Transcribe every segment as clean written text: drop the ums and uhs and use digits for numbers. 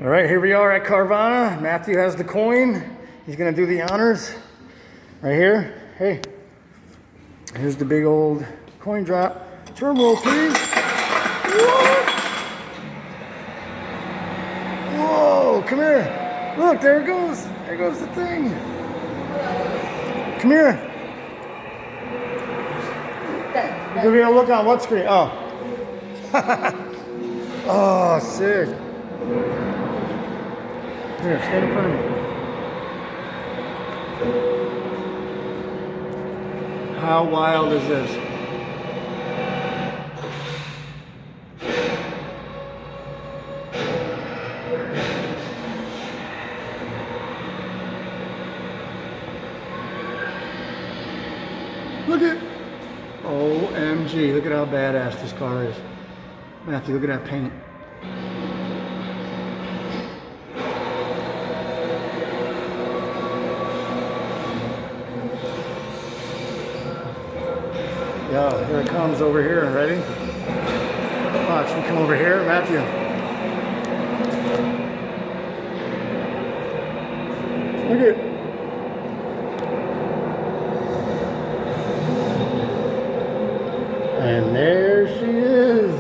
All right, here we are at Carvana. Matthew has the coin. He's gonna do the honors right here. Hey, here's the big old coin drop. Drum roll, please. Whoa, whoa, come here. Look, there it goes. There goes the thing. Come here. You're gonna be able to look on what screen? Oh. Oh, sick. Here, stand in front of me. How wild is this? Look at, OMG, look at how badass this car is. Matthew, look at that paint. Yeah, here it comes over here. Ready? Watch me come over here, Matthew. Look at. And there she is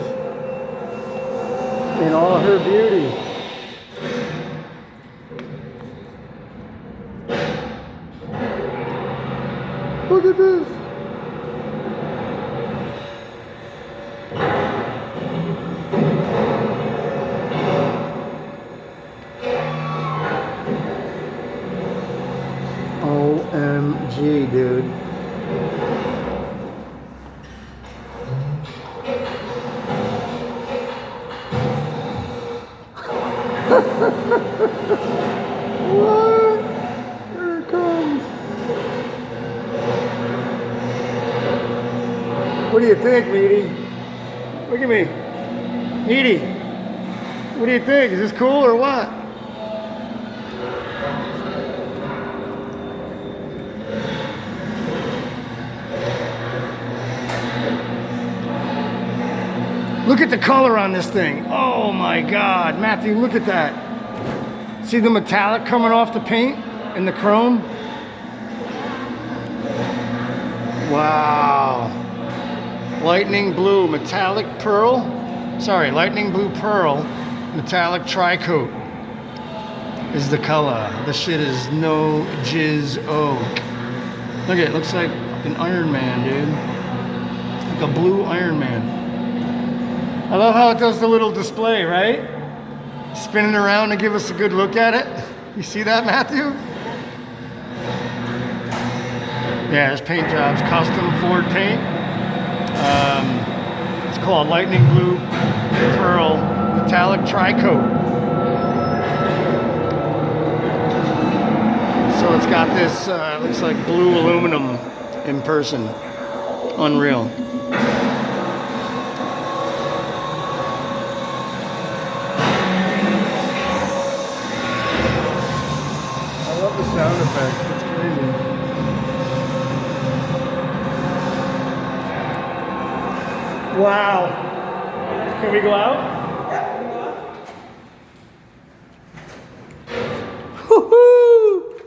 in all her beauty. Look at this. OMG, dude. What? Here it comes. What do you think, Meaty? Look at me. Meaty. What do you think? Is this cool or what? Look at the color on this thing. Oh my God, Matthew, look at that. See the metallic coming off the paint and the chrome? Wow. Lightning blue metallic pearl. Sorry, lightning blue pearl metallic tri-coat is the color. This shit is no jizz oak. Look at it, looks like an Iron Man, dude. Like a blue Iron Man. I love how it does the little display, right? Spinning around to give us a good look at it. You see that, Matthew? Yeah, this paint job's custom Ford paint. It's called Lightning Blue Pearl Metallic Tri-Coat. So it's got this, looks like blue aluminum in person. Unreal. I love the sound effects, it's crazy. Wow. Can we go out? Yeah, we go out. Woohoo!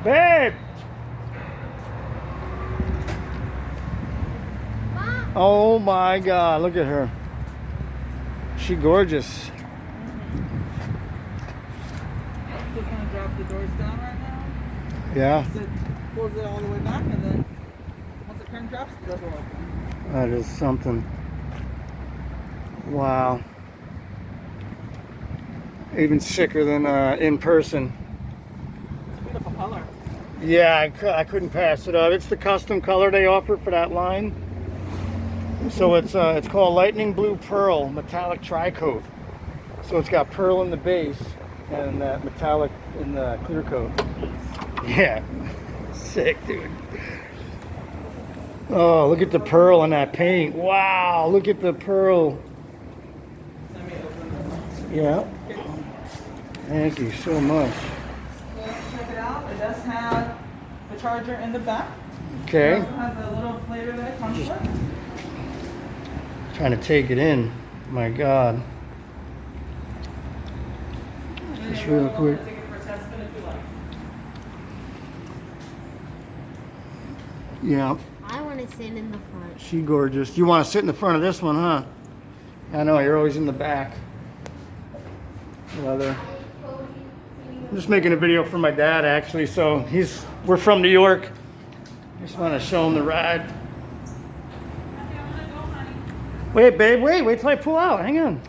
Babe! Mom. Oh my God, look at her. She gorgeous. Just gonna drop the doors down right now. Yeah, Pulls it all the way back, and then once the current drops, the door will open. that is something. Wow. Even sicker than in person. It's a beautiful color. Yeah, I couldn't pass it up. It's the custom color they offer for that line. So it's called Lightning Blue Pearl Metallic Tri-Coat. So it's got pearl in the base and that metallic in the clear coat. Yeah, sick, dude. Oh, look at the pearl in that paint. Wow, look at the pearl. Let me open Yeah. Thank you so much. it. Check it out. It does have the charger in the back. Okay. It also has a little flavor that it comes with. Trying to take it in. My God. this real quick. Take it for a test spin if you like. Yeah, I want to sit in the front. she gorgeous. You want to sit in the front of this one, huh? I know, you're always in the back. Leather. I'm just making a video for my dad, actually. So we're from New York. Just want to show him the ride. Wait, babe, wait till I pull out. Hang on.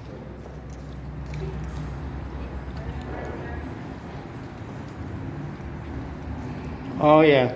Oh yeah.